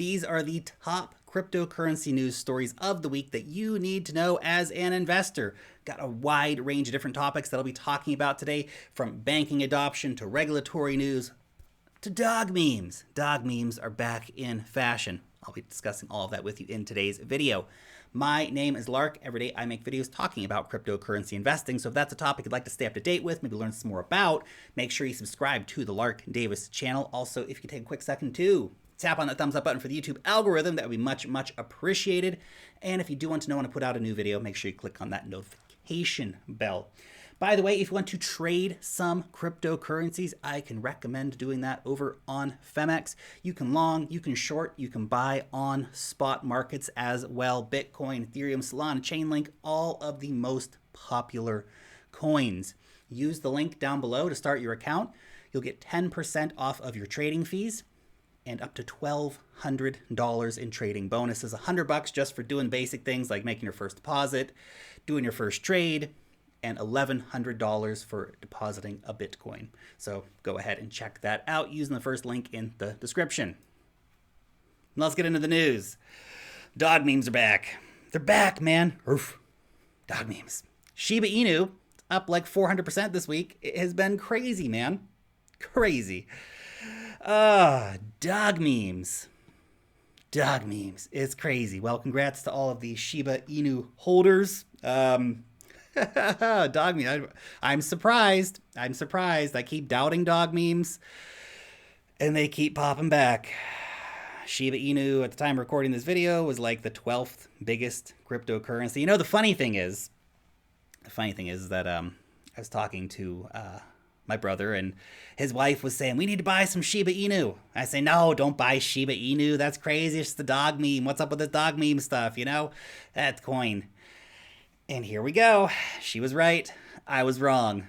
These are the top cryptocurrency news stories of the week that you need to know as an investor. Got a wide range of different topics that I'll be talking about today, from banking adoption to regulatory news to dog memes. Dog memes are back in fashion. I'll be discussing all of that with you in today's video. My name is Lark. Every day I make videos talking about cryptocurrency investing. So if that's a topic you'd like to stay up to date with, maybe learn some more about, make sure you subscribe to the Lark Davis channel. Also, if you could take a quick second to tap on that thumbs up button for the YouTube algorithm, that would be much, much appreciated. And if you do want to know when I put out a new video, make sure you click on that notification bell. By the way, if you want to trade some cryptocurrencies, I can recommend doing that over on Femex. You can long, you can short, you can buy on spot markets as well. Bitcoin, Ethereum, Solana, Chainlink, all of the most popular coins. Use the link down below to start your account. You'll get 10% off of your trading fees and up to $1,200 in trading bonuses. $100 just for doing basic things like making your first deposit, doing your first trade, and $1,100 for depositing a Bitcoin. So go ahead and check that out using the first link in the description. Let's get into the news. Dog memes are back. They're back, man. Oof. Dog memes. Shiba Inu up like 400% this week. It has been crazy, man. Crazy. Dog memes. Dog memes. It's crazy. Well, congrats to all of the Shiba Inu holders. Dog meme. I'm surprised. I keep doubting dog memes, and they keep popping back. Shiba Inu, at the time of recording this video, was like the 12th biggest cryptocurrency. You know, the funny thing is that I was talking to my brother, and his wife was saying, we need to buy some Shiba Inu. I say, no, don't buy Shiba Inu. That's crazy. It's the dog meme. What's up with this dog meme stuff, you know? That coin. And here we go. She was right. I was wrong.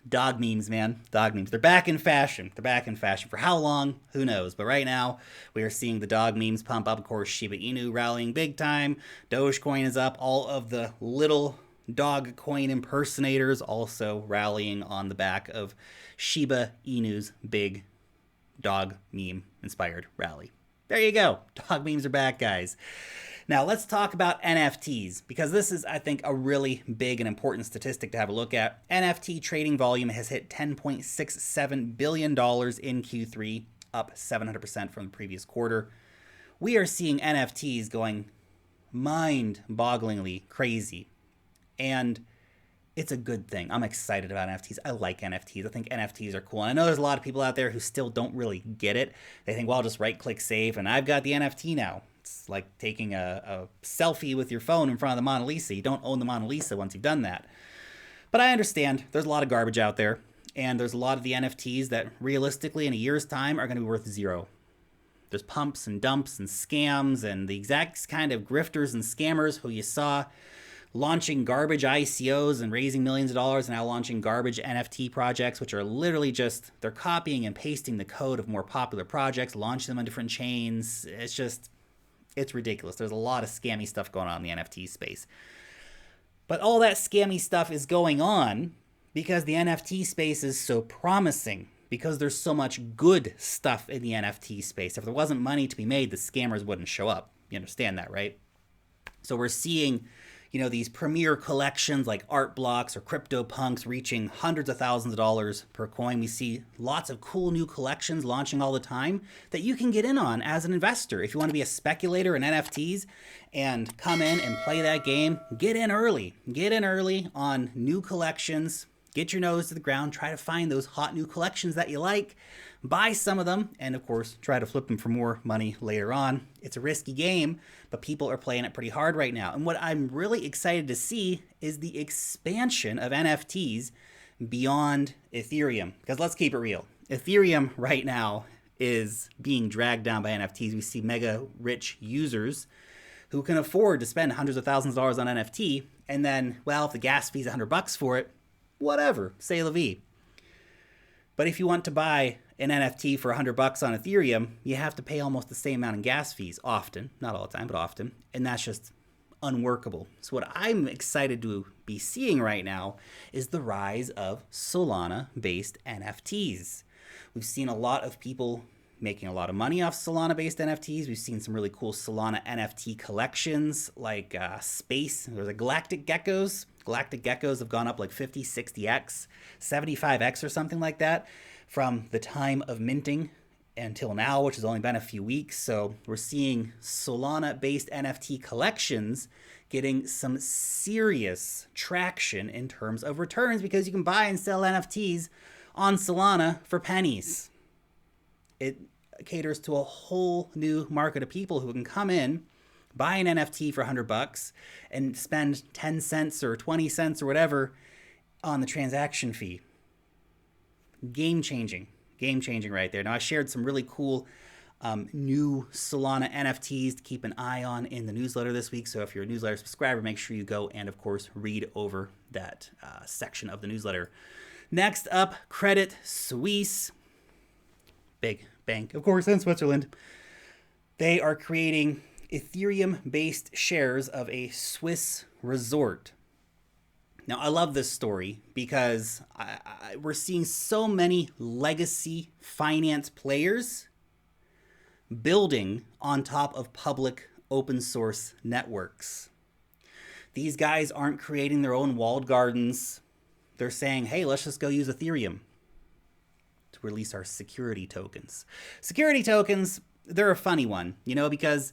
Dog memes, man. Dog memes. They're back in fashion. They're back in fashion. For how long? Who knows? But right now, we are seeing the dog memes pump up. Of course, Shiba Inu rallying big time. Dogecoin is up. All of the little dog coin impersonators also rallying on the back of Shiba Inu's big dog meme inspired rally. There you go. Dog memes are back, guys. Now let's talk about NFTs, because this is, I think, a really big and important statistic to have a look at. NFT trading volume has hit $10.67 billion in Q3, up 700% from the previous quarter. We are seeing NFTs going mind-bogglingly crazy, and it's a good thing. I'm excited about NFTs. I like NFTs. I think NFTs are cool. And I know there's a lot of people out there who still don't really get it. They think, well, I'll just right-click save, and I've got the NFT now. It's like taking a selfie with your phone in front of the Mona Lisa. You don't own the Mona Lisa once you've done that. But I understand there's a lot of garbage out there, and there's a lot of the NFTs that realistically in a year's time are going to be worth zero. There's pumps and dumps and scams and the exact kind of grifters and scammers who you saw launching garbage ICOs and raising millions of dollars, and now launching garbage NFT projects, which are literally just, they're copying and pasting the code of more popular projects, launching them on different chains. It's ridiculous. There's a lot of scammy stuff going on in the NFT space. But all that scammy stuff is going on because the NFT space is so promising, because there's so much good stuff in the NFT space. If there wasn't money to be made, the scammers wouldn't show up. You understand that, right? So we're seeing, you know, these premier collections like art blocks or crypto punks reaching hundreds of thousands of dollars per coin. We see lots of cool new collections launching all the time that you can get in on as an investor. If you want to be a speculator in NFTs and come in and play that game, get in early. Get in early on new collections. Get your nose to the ground. Try to find those hot new collections that you like. Buy some of them, and of course, try to flip them for more money later on. It's a risky game, but people are playing it pretty hard right now. And what I'm really excited to see is the expansion of NFTs beyond Ethereum. Because let's keep it real. Ethereum right now is being dragged down by NFTs. We see mega rich users who can afford to spend hundreds of thousands of dollars on NFT, and then, well, if the gas fee's $100 for it, whatever, c'est la vie. But if you want to buy an NFT for $100 on Ethereum, you have to pay almost the same amount in gas fees often, not all the time, but often, and that's just unworkable. So what I'm excited to be seeing right now is the rise of Solana-based NFTs. We've seen a lot of people making a lot of money off Solana-based NFTs. We've seen some really cool Solana NFT collections like Space. There's a Galactic Geckos. Galactic Geckos have gone up like 50, 60x, 75x or something like that from the time of minting until now, which has only been a few weeks. So we're seeing Solana-based NFT collections getting some serious traction in terms of returns because you can buy and sell NFTs on Solana for pennies. It caters to a whole new market of people who can come in, buy an NFT for $100 and spend 10 cents or 20 cents or whatever on the transaction fee. Game changing right there. Now, I shared some really cool new Solana NFTs to keep an eye on in the newsletter this week. So if you're a newsletter subscriber, make sure you go and, of course, read over that section of the newsletter. Next up, Credit Suisse. Big bank, of course, in Switzerland. They are creating Ethereum-based shares of a Swiss resort. Now, I love this story because we're seeing so many legacy finance players building on top of public open source networks. These guys aren't creating their own walled gardens. They're saying, hey, let's just go use Ethereum to release our security tokens. Security tokens, they're a funny one, because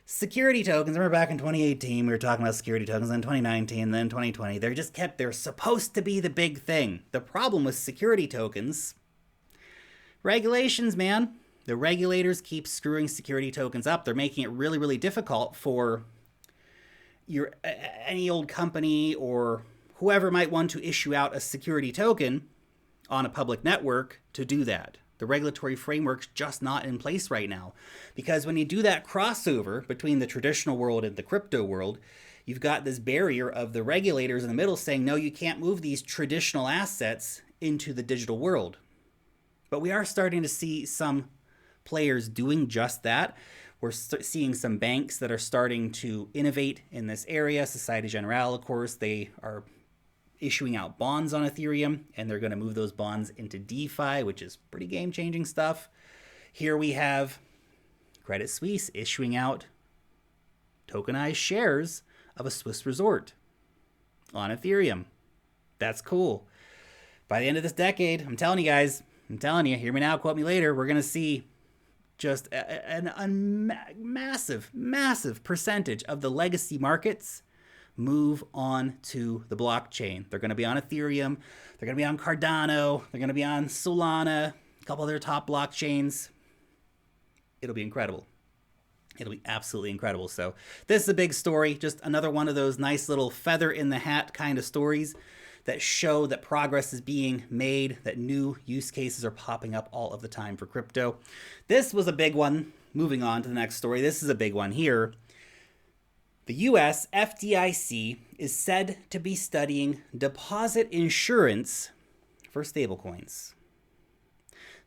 security tokens, remember back in 2018, we were talking about security tokens, then 2019, then 2020, they're supposed to be the big thing. The problem with security tokens, regulations, man. The regulators keep screwing security tokens up. They're making it really, really difficult for any old company or whoever might want to issue out a security token on a public network to do that. The regulatory framework's just not in place right now. Because when you do that crossover between the traditional world and the crypto world, you've got this barrier of the regulators in the middle saying, no, you can't move these traditional assets into the digital world. But we are starting to see some players doing just that. We're seeing some banks that are starting to innovate in this area. Societe Generale, of course, they are issuing out bonds on Ethereum, and they're going to move those bonds into DeFi, which is pretty game-changing stuff. Here we have Credit Suisse issuing out tokenized shares of a Swiss resort on Ethereum. That's cool. By the end of this decade, I'm telling you, hear me now, quote me later, we're going to see just a massive percentage of the legacy markets move on to the blockchain. They're going to be on Ethereum. They're going to be on Cardano. They're going to be on Solana, a couple of their top blockchains. It'll be incredible. It'll be absolutely incredible. So this is a big story, just another one of those nice little feather in the hat kind of stories that show that progress is being made, that new use cases are popping up all of the time for crypto. This was a big one. Moving on to the next story. This is a big one here. The US FDIC is said to be studying deposit insurance for stablecoins.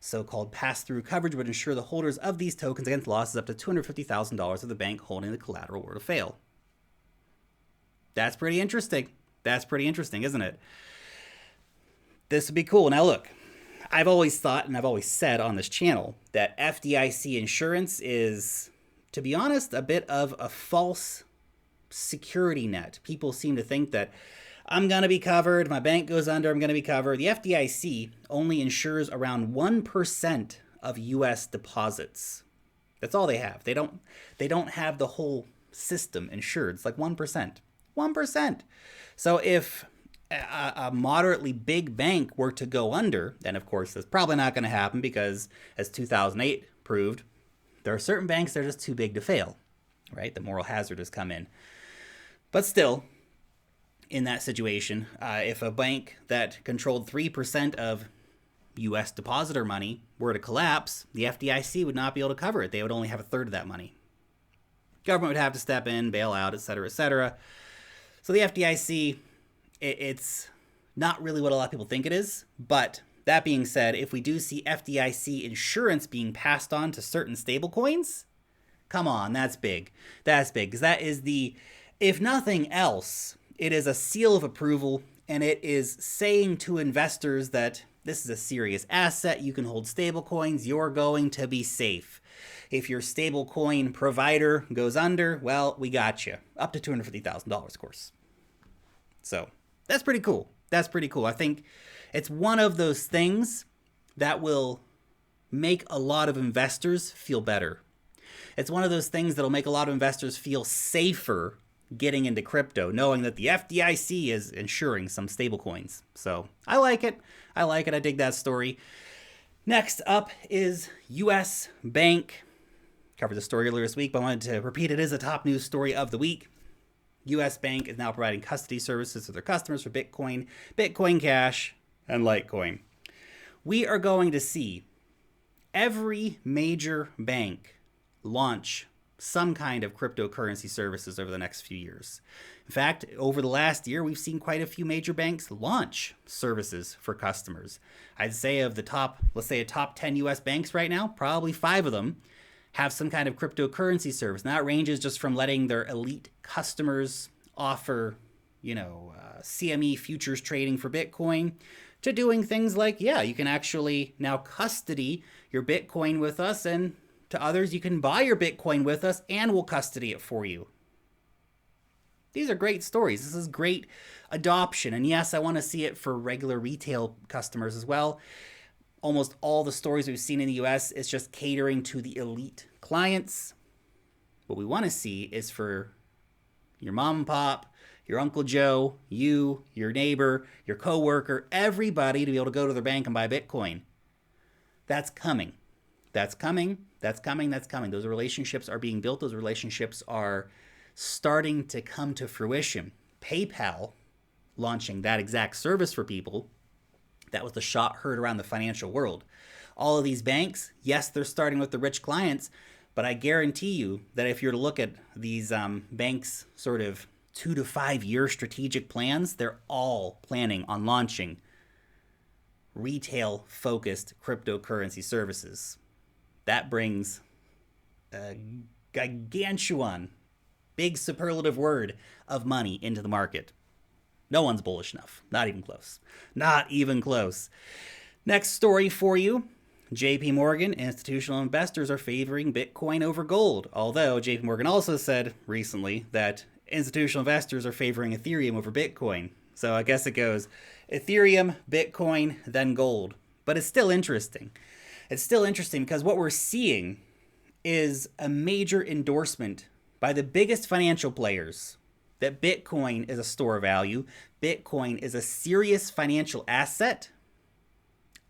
So-called pass-through coverage would ensure the holders of these tokens against losses up to $250,000 of the bank holding the collateral were to fail. That's pretty interesting. Isn't it? This would be cool. Now look, I've always thought and I've always said on this channel that FDIC insurance is, to be honest, a bit of a false security net. People seem to think that I'm going to be covered, my bank goes under, I'm going to be covered. The FDIC only insures around 1% of US deposits. That's all they have. They don't have the whole system insured. It's like 1%. 1%. So if a moderately big bank were to go under, then of course that's probably not going to happen because, as 2008 proved, there are certain banks that are just too big to fail, right? The moral hazard has come in. But still, in that situation, if a bank that controlled 3% of U.S. depositor money were to collapse, the FDIC would not be able to cover it. They would only have a third of that money. Government would have to step in, bail out, et cetera, et cetera. So the FDIC, it's not really what a lot of people think it is. But that being said, if we do see FDIC insurance being passed on to certain stablecoins, come on, that's big. That's big, because that is if nothing else, it is a seal of approval, and it is saying to investors that This is a serious asset. You can hold stablecoins. You're going to be safe. If your stablecoin provider goes under, well, we got you. Up to $250,000, of course. So that's pretty cool. That's pretty cool. I think it's one of those things that will make a lot of investors feel better. It's one of those things that'll make a lot of investors feel safer getting into crypto, knowing that the FDIC is insuring some stablecoins. So I like it. I dig that story. Next up is U.S. Bank. Covered the story earlier this week, but I wanted to repeat it is a top news story of the week. U.S. Bank is now providing custody services to their customers for Bitcoin, Bitcoin Cash, and Litecoin. We are going to see every major bank launch some kind of cryptocurrency services over the next few years. In fact, over the last year, we've seen quite a few major banks launch services for customers. I'd say of the top, let's say a top 10 US banks right now, probably 5 of them have some kind of cryptocurrency service. And that ranges just from letting their elite customers offer, CME futures trading for Bitcoin to doing things like, you can actually now custody your Bitcoin with us, and to others, you can buy your Bitcoin with us and we'll custody it for you. These are great stories. This is great adoption. And yes, I want to see it for regular retail customers as well. Almost all the stories we've seen in the US is just catering to the elite clients. What we want to see is for your mom and pop, your Uncle Joe, you, your neighbor, your coworker, everybody to be able to go to their bank and buy Bitcoin. That's coming. That's coming. Those relationships are being built. Those relationships are starting to come to fruition. PayPal launching that exact service for people, that was the shot heard around the financial world. All of these banks, yes, they're starting with the rich clients, but I guarantee you that if you're to look at these banks' sort of 2 to 5 year strategic plans, they're all planning on launching retail-focused cryptocurrency services. That brings a gargantuan, big superlative word of money into the market. No one's bullish enough. Not even close. Not even close. Next story for you. JP Morgan institutional investors are favoring Bitcoin over gold. Although JP Morgan also said recently that institutional investors are favoring Ethereum over Bitcoin. So I guess it goes Ethereum, Bitcoin, then gold. But it's still interesting. It's still interesting because what we're seeing is a major endorsement by the biggest financial players that Bitcoin is a store of value, Bitcoin is a serious financial asset,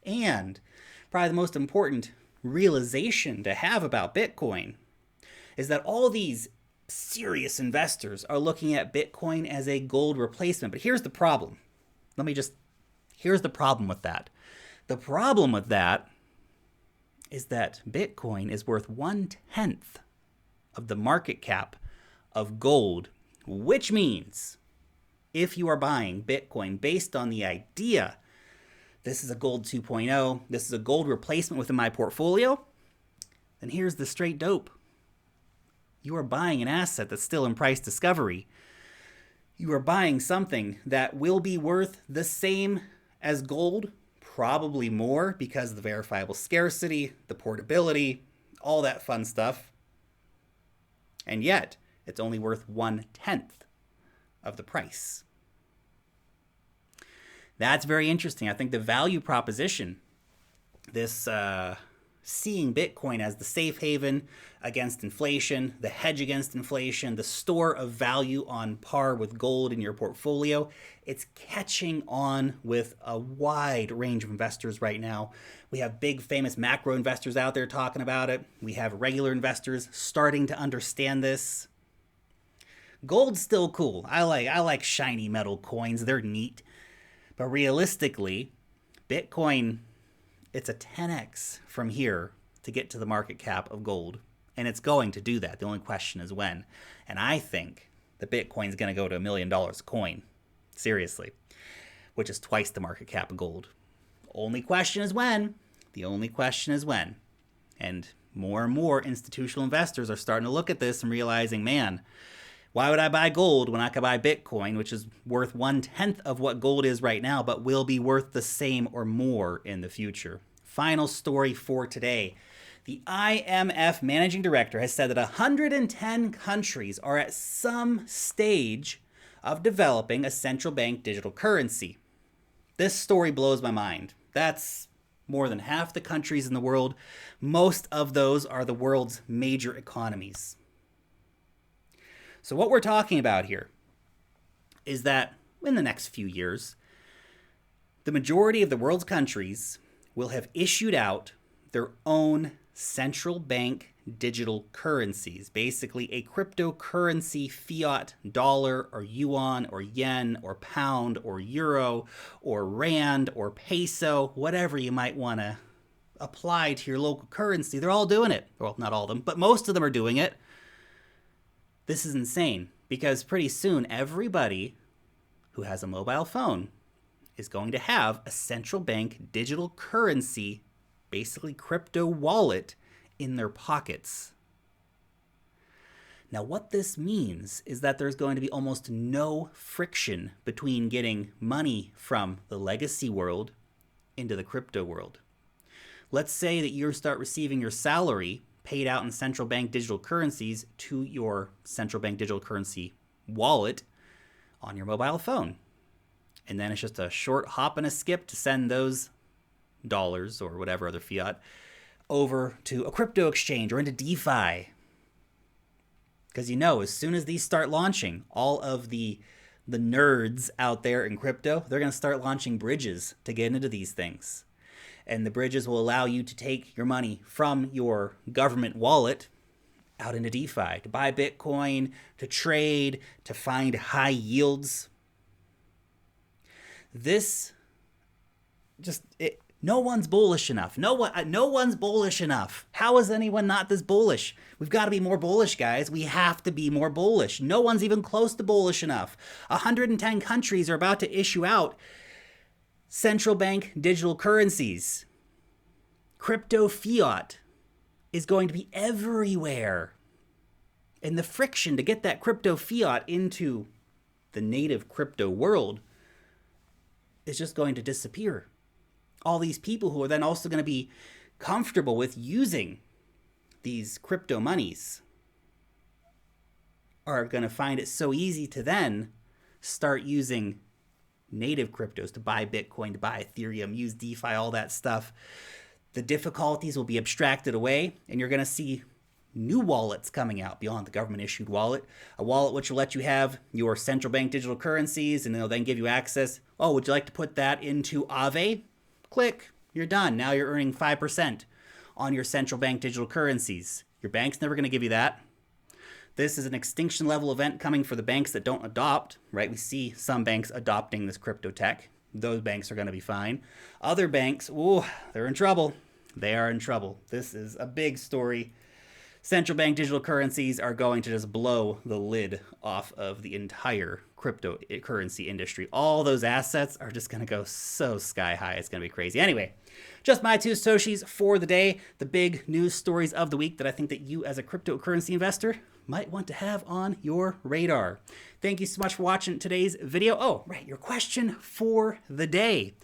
and probably the most important realization to have about Bitcoin is that all these serious investors are looking at Bitcoin as a gold replacement. But here's the problem. Here's the problem with that. The problem with that is that Bitcoin is worth 1/10 of the market cap of gold, which means if you are buying Bitcoin based on the idea, this is a gold 2.0, this is a gold replacement within my portfolio, then here's the straight dope. You are buying an asset that's still in price discovery. You are buying something that will be worth the same as gold, probably more because of the verifiable scarcity, the portability, all that fun stuff. And yet, it's only worth 1/10 of the price. That's very interesting. I think the value proposition, this seeing Bitcoin as the safe haven against inflation, the hedge against inflation, the store of value on par with gold in your portfolio, it's catching on with a wide range of investors right now. We have big famous macro investors out there talking about it. We have regular investors starting to understand this. Gold's still cool. I like shiny metal coins. They're neat. But realistically, Bitcoin, it's a 10x from here to get to the market cap of gold. And it's going to do that. The only question is when. And I think the Bitcoin's going to go to $1 million a coin. Seriously. Which is twice the market cap of gold. Only question is when. The only question is when. And more institutional investors are starting to look at this and realizing, man, Why would I buy gold when I could buy Bitcoin, which is worth 1/10 of what gold is right now, but will be worth the same or more in the future? Final story for today. The IMF managing director has said that 110 countries are at some stage of developing a central bank digital currency. This story blows my mind. That's more than half the countries in the world. Most of those are the world's major economies. So what we're talking about here is that in the next few years, the majority of the world's countries will have issued out their own central bank digital currencies, basically a cryptocurrency fiat dollar or yuan or yen or pound or euro or rand or peso, whatever you might want to apply to your local currency. They're all doing it. Well, not all of them, but most of them are doing it. This is insane because pretty soon everybody who has a mobile phone is going to have a central bank digital currency, basically crypto wallet, in their pockets. Now, what this means is that there's going to be almost no friction between getting money from the legacy world into the crypto world. Let's say that you start receiving your salary paid out in central bank digital currencies to your central bank digital currency wallet on your mobile phone. And then it's just a short hop and a skip to send those dollars or whatever other fiat over to a crypto exchange or into DeFi. Because as soon as these start launching, all of the nerds out there in crypto, they're going to start launching bridges to get into these things. And the bridges will allow you to take your money from your government wallet out into DeFi, to buy Bitcoin, to trade, to find high yields. No one's bullish enough. No one's bullish enough. How is anyone not this bullish? We've got to be more bullish, guys. We have to be more bullish. No one's even close to bullish enough. 110 countries are about to issue out central bank digital currencies. Crypto fiat is going to be everywhere. And the friction to get that crypto fiat into the native crypto world is just going to disappear. All these people who are then also going to be comfortable with using these crypto monies are going to find it so easy to then start using native cryptos to buy Bitcoin, to buy Ethereum, use DeFi, all that stuff. The difficulties will be abstracted away, and you're going to see new wallets coming out beyond the government-issued wallet. A wallet which will let you have your central bank digital currencies, and they'll then give you access. Oh, would you like to put that into Aave? Click, you're done. Now you're earning 5% on your central bank digital currencies. Your bank's never going to give you that. This is an extinction level event coming for the banks that don't adopt, right? We see some banks adopting this crypto tech. Those banks are going to be fine. Other banks, they're in trouble. They are in trouble. This is a big story. Central bank digital currencies are going to just blow the lid off of the entire cryptocurrency industry. All those assets are just going to go so sky high. It's going to be crazy. Anyway, just my 2 Satoshis for the day. The big news stories of the week that I think that you as a cryptocurrency investor might want to have on your radar. Thank you so much for watching today's video. Oh, right, your question for the day.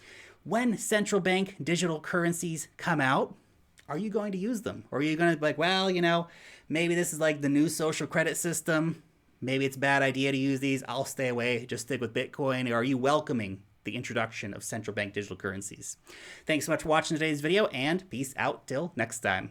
When central bank digital currencies come out, are you going to use them? Or are you going to be like, well, maybe this is like the new social credit system. Maybe it's a bad idea to use these. I'll stay away. Just stick with Bitcoin. Or are you welcoming the introduction of central bank digital currencies? Thanks so much for watching today's video, and peace out till next time.